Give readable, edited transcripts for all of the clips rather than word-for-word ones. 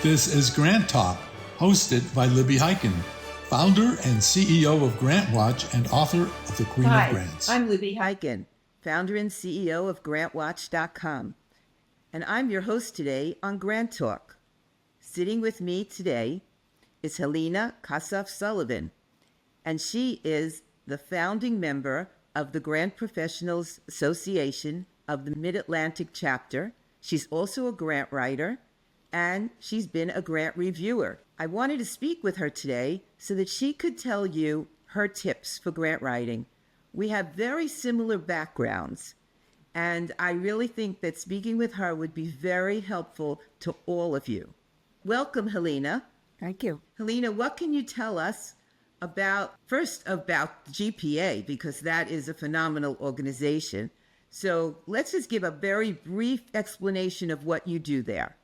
This is GrantTalk, hosted by Libby Hikind, founder and CEO of GrantWatch and author of The Queen of Grants. I'm Libby Hikind, founder and CEO of GrantWatch.com, and I'm your host today on GrantTalk. Sitting with me today is Helena Kosoff Sullivan, and she is the founding member of the Grant Professionals Association of the Mid-Atlantic chapter. She's also a grant writer, and she's been a grant reviewer. I wanted to speak with her today so that she could tell you her tips for grant writing. We have very similar backgrounds, and I really think that speaking with her would be very helpful to all of you. Welcome, Helena. Thank you. Helena, what can you tell us about GPA, because that is a phenomenal organization. So let's just give a very brief explanation of what you do there.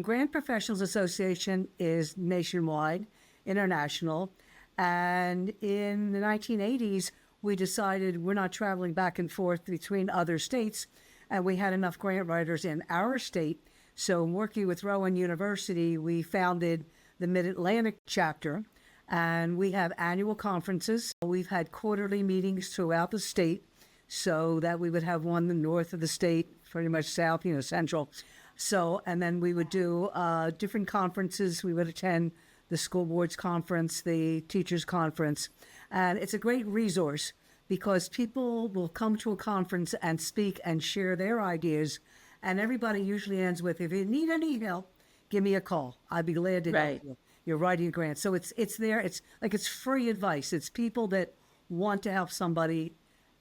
Grant Professionals Association is nationwide, international, and in the 1980s, we decided we're not traveling back and forth between other states, and we had enough grant writers in our state. So working with Rowan University, we founded the Mid-Atlantic chapter, and we have annual conferences. We've had quarterly meetings throughout the state so that we would have one in the north of the state, pretty much south, central. So, and then we would do different conferences. We would attend the school boards conference, the teachers conference. And it's a great resource because people will come to a conference and speak and share their ideas. And everybody usually ends with, if you need any help, give me a call. I'd be glad to help you. You're writing a grant. So it's there. It's like it's free advice. It's people that want to help somebody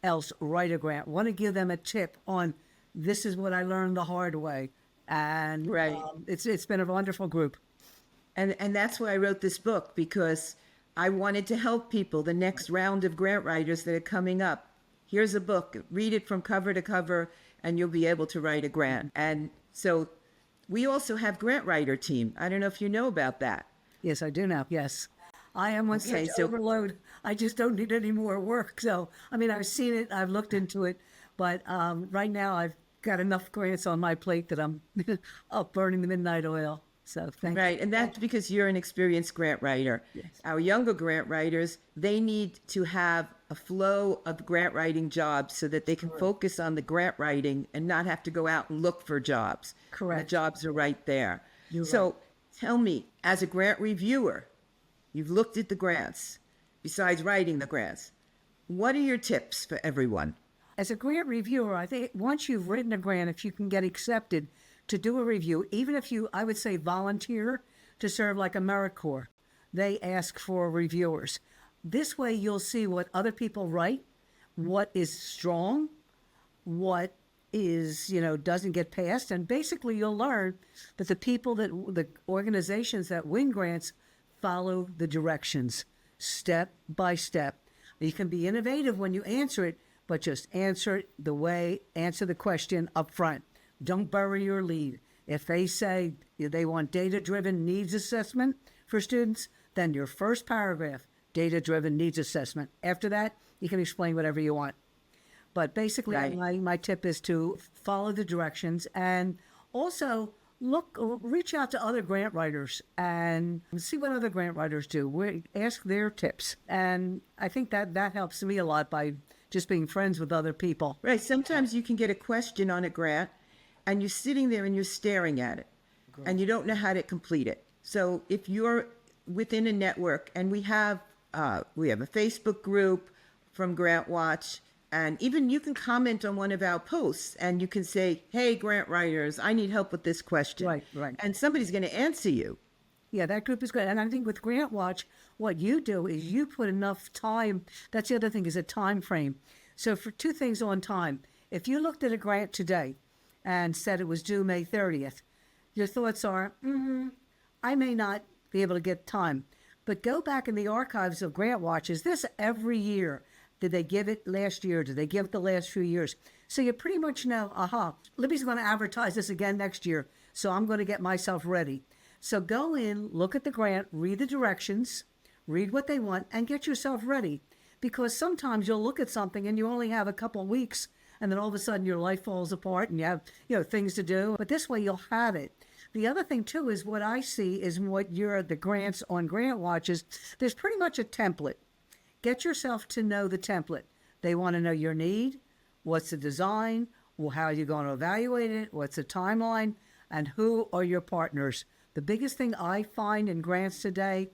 else write a grant, want to give them a tip on this is what I learned the hard way. And it's been a wonderful group. And that's why I wrote this book, because I wanted to help people, the next round of grant writers that are coming up. Here's a book, read it from cover to cover, and you'll be able to write a grant. And so we also have grant writer team. I don't know if you know about that. Yes, I do now. Yes. I am on such overload. I just don't need any more work. So, I've seen it. I've looked into it. But right now I've got enough grants on my plate that I'm up burning the midnight oil. So thank you. Right, and that's because you're an experienced grant writer. Yes. Our younger grant writers, they need to have a flow of grant writing jobs so that they can focus on the grant writing and not have to go out and look for jobs. Correct. The jobs are right there. You're so right. Tell me, as a grant reviewer, you've looked at the grants, besides writing the grants. What are your tips for everyone? As a grant reviewer, I think once you've written a grant, if you can get accepted to do a review, even if you, I would say, volunteer to serve like AmeriCorps, they ask for reviewers. This way you'll see what other people write, what is strong, what is, doesn't get passed. And basically you'll learn that the organizations that win grants follow the directions step by step. You can be innovative when you answer it, but just answer it answer the question up front. Don't bury your lead. If they say they want data-driven needs assessment for students, then your first paragraph, data-driven needs assessment. After that, you can explain whatever you want. But basically, my tip is to follow the directions and also reach out to other grant writers and see what other grant writers do. Ask their tips. And I think that helps me a lot by just being friends with other people. Right. Sometimes you can get a question on a grant and you're sitting there and you're staring at it and you don't know how to complete it. So if you're within a network, and we have a Facebook group from GrantWatch, and even you can comment on one of our posts and you can say, hey, grant writers, I need help with this question. Right. And somebody's going to answer you. Yeah, that group is great. And I think with GrantWatch, what you do is you put enough time. That's the other thing, is a time frame. So for two things on time, if you looked at a grant today and said it was due May 30th, your thoughts are, I may not be able to get time. But go back in the archives of GrantWatch. Is this every year? Did they give it last year? Did they give it the last few years? So you pretty much know, Libby's going to advertise this again next year, so I'm going to get myself ready. So go in, look at the grant, read the directions, read what they want, and get yourself ready. Because sometimes you'll look at something and you only have a couple of weeks, and then all of a sudden your life falls apart and you have things to do. But this way you'll have it. The other thing too is what I see is what the grants on GrantWatch is. There's pretty much a template. Get yourself to know the template. They want to know your need, what's the design, well, how are you going to evaluate it, what's the timeline, and who are your partners. The biggest thing I find in grants today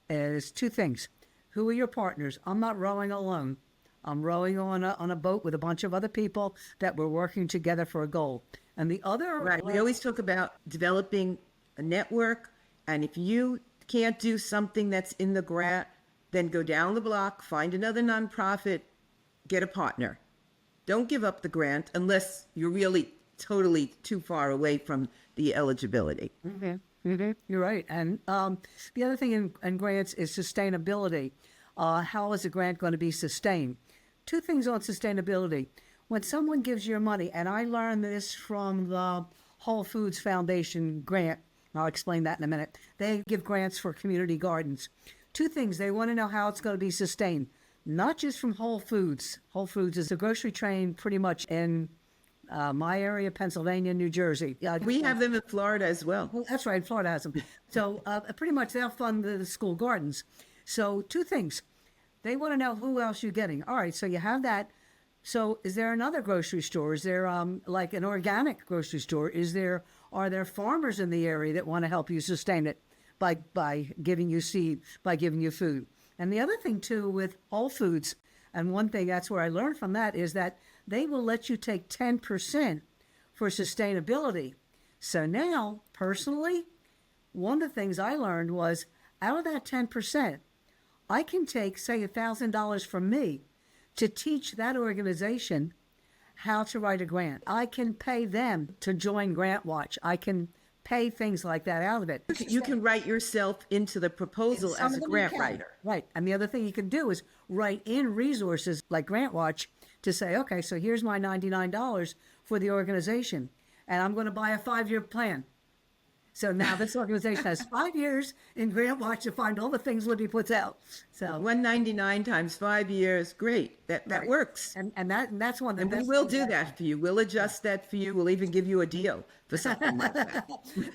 is two things. Who are your partners? I'm not rowing alone. I'm rowing on a boat with a bunch of other people that we're working together for a goal. And the other... Right. We always talk about developing a network. And if you can't do something that's in the grant, then go down the block, find another nonprofit, get a partner. Don't give up the grant unless you're really totally too far away from the eligibility. Mm-hmm. Mm-hmm. You're right. And the other thing in grants is sustainability. How is a grant going to be sustained? Two things on sustainability. When someone gives you money, and I learned this from the Whole Foods Foundation grant, I'll explain that in a minute. They give grants for community gardens. Two things. They want to know how it's going to be sustained, not just from Whole Foods. Whole Foods is a grocery chain pretty much in my area, Pennsylvania, New Jersey. We have them in Florida as well. Well, that's right. Florida has them. So pretty much they'll fund the school gardens. So two things. They want to know who else you're getting. All right, so you have that. So is there another grocery store? Is there like an organic grocery store? Are there farmers in the area that want to help you sustain it by giving you seed, by giving you food? And the other thing too with Whole Foods, and one thing that's where I learned from that is that they will let you take 10% for sustainability. So now, personally, one of the things I learned was out of that 10%, I can take, say, $1,000 from me to teach that organization how to write a grant. I can pay them to join GrantWatch. I can pay things like that out of it. You can write yourself into the proposal as a grant writer. Right. And the other thing you can do is write in resources like GrantWatch to say, okay, so here's my $99 for the organization, and I'm going to buy a 5-year plan. So now this organization has 5 years in GrantWatch to find all the things Libby puts out. So $199 times 5 years, great. That right. Works. And that's one. And we will do that for you. We'll adjust that for you. We'll even give you a deal for something like that.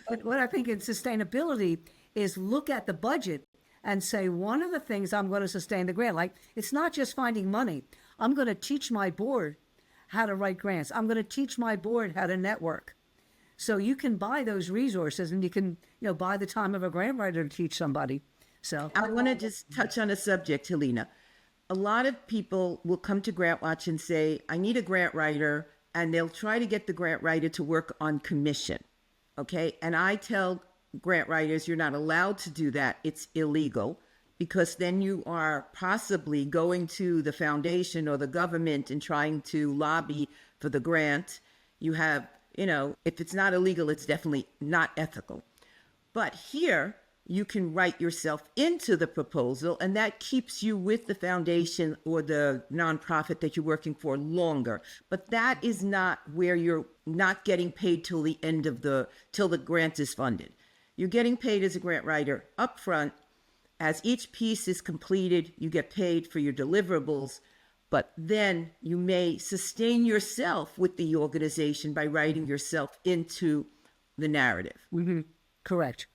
But what I think in sustainability is look at the budget and say, one of the things I'm going to sustain the grant, like it's not just finding money. I'm going to teach my board how to write grants. I'm going to teach my board how to network. So you can buy those resources, and you can, buy the time of a grant writer to teach somebody. So I want to just touch on a subject, Helena. A lot of people will come to GrantWatch and say, I need a grant writer, and they'll try to get the grant writer to work on commission. Okay. And I tell grant writers, you're not allowed to do that. It's illegal, because then you are possibly going to the foundation or the government and trying to lobby for the grant. You have, if it's not illegal, it's definitely not ethical. But here, you can write yourself into the proposal, and that keeps you with the foundation or the nonprofit that you're working for longer. But that is not where you're not getting paid till the grant is funded. You're getting paid as a grant writer upfront. As each piece is completed, you get paid for your deliverables. But then you may sustain yourself with the organization by writing yourself into the narrative. Mm-hmm. Correct.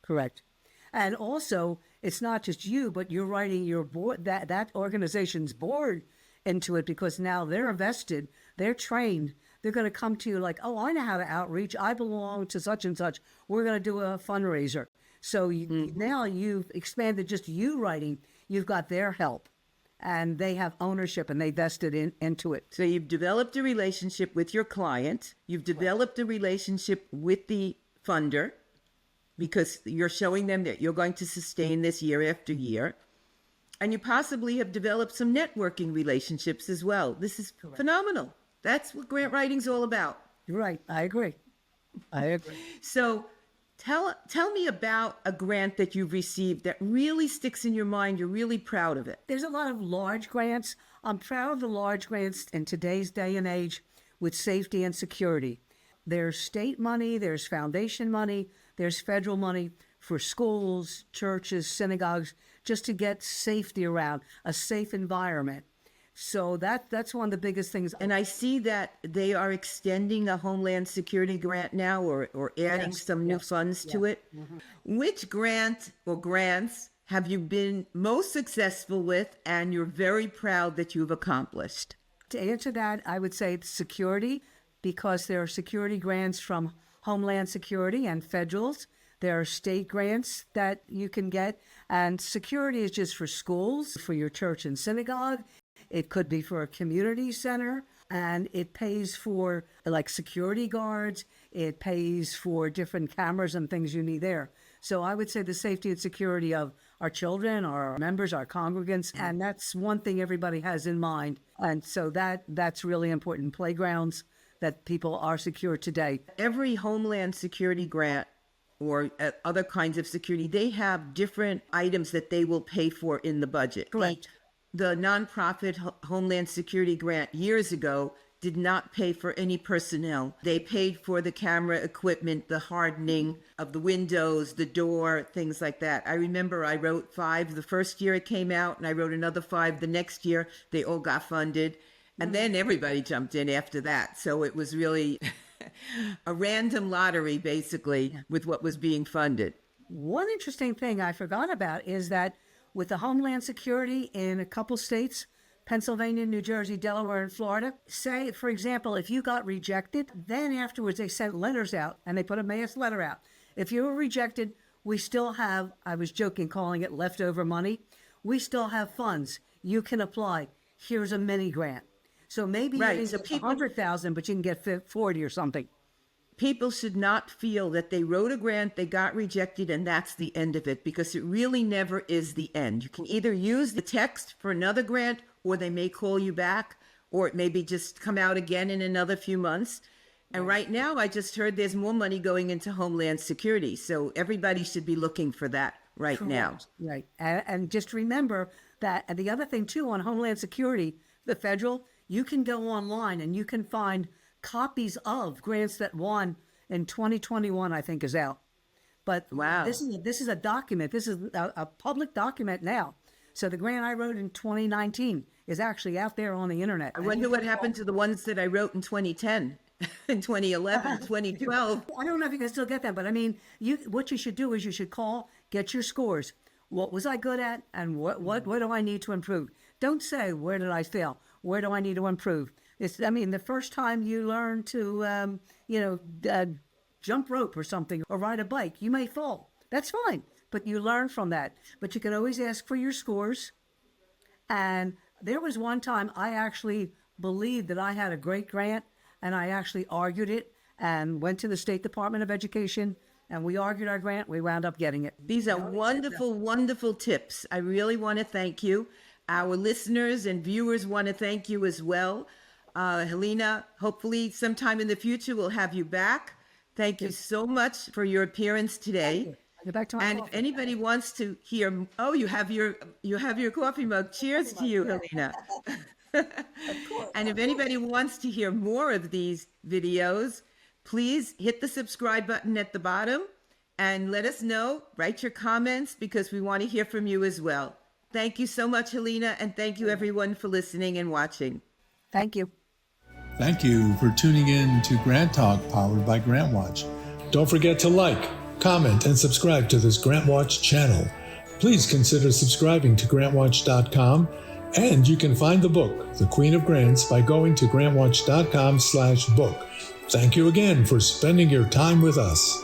And also, it's not just you, but you're writing your board, that organization's board into it, because now they're invested, they're trained. They're going to come to you like, oh, I know how to outreach. I belong to such and such. We're going to do a fundraiser. So now you've expanded just you writing. You've got their help. And they have ownership, and they vested into it. So you've developed a relationship with your client. You've developed a relationship with the funder, because you're showing them that you're going to sustain this year after year. And you possibly have developed some networking relationships as well. This is phenomenal. That's what grant writing's all about. You're right. I agree. So tell me about a grant that you've received that really sticks in your mind. You're really proud of it. There's a lot of large grants. I'm proud of the large grants in today's day and age with safety and security. There's state money, there's foundation money, there's federal money for schools, churches, synagogues, just to get safety around, a safe environment. So that's one of the biggest things. And I see that they are extending a Homeland Security grant now, or adding Yes, some new funds to it. Which grant or grants have you been most successful with and you're very proud that you've accomplished? To answer that, I would say security, because there are security grants from Homeland Security and federals. There are state grants that you can get, and security is just for schools, for your church and synagogue. It could be for a community center, and it pays for like security guards. It pays for different cameras and things you need there. So I would say the safety and security of our children, our members, our congregants, and that's one thing everybody has in mind. And so that's really important. Playgrounds, that people are secure today. Every Homeland Security grant or other kinds of security, they have different items that they will pay for in the budget. Correct. The nonprofit Homeland Security grant years ago did not pay for any personnel. They paid for the camera equipment, the hardening of the windows, the door, things like that. I remember I wrote 5 the first year it came out, and I wrote another 5 the next year. They all got funded. And then everybody jumped in after that. So it was really a random lottery, basically, with what was being funded. One interesting thing I forgot about is that with the Homeland Security in a couple states, Pennsylvania, New Jersey, Delaware, and Florida, say, for example, if you got rejected, then afterwards they sent letters out, and they put a mass letter out. If you were rejected, we still have, I was joking, calling it leftover money. We still have funds. You can apply. Here's a mini grant. So maybe you can get 100,000, but you can get 40 or something. People should not feel that they wrote a grant, they got rejected, and that's the end of it, because it really never is the end. You can either use the text for another grant, or they may call you back, or it may be just come out again in another few months. And right now, I just heard there's more money going into Homeland Security. So everybody should be looking for that right now. Right. And just remember that, and the other thing too, on Homeland Security, the federal, you can go online and you can find copies of grants that won in 2021, I think, is out. But wow, this is a document. This is a public document now. So the grant I wrote in 2019 is actually out there on the internet. I wonder what happened to the ones that I wrote in 2010, in 2011, 2012. I don't know if you can still get them, but I mean, what you should do is you should call, get your scores. What was I good at, and what do I need to improve? Don't say, where did I fail? Where do I need to improve? I mean, the first time you learn to, jump rope or something, or ride a bike, you may fall. That's fine, but you learn from that. But you can always ask for your scores. And there was one time I actually believed that I had a great grant, and I actually argued it and went to the State Department of Education, and we argued our grant. We wound up getting it. These are wonderful, wonderful tips. I really want to thank you. Our listeners and viewers want to thank you as well. Helena, hopefully sometime in the future we'll have you back. Thank you so much for your appearance today. Get back to my and coffee. If anybody wants to hear, you have your coffee mug. Cheers to you, Helena. And if anybody wants to hear more of these videos, please hit the subscribe button at the bottom and let us know. Write your comments, because we want to hear from you as well. Thank you so much, Helena, and thank you everyone for listening and watching. Thank you. Thank you for tuning in to GrantTalk, powered by GrantWatch. Don't forget to like, comment, and subscribe to this GrantWatch channel. Please consider subscribing to GrantWatch.com, and you can find the book, The Queen of Grants, by going to GrantWatch.com/book. Thank you again for spending your time with us.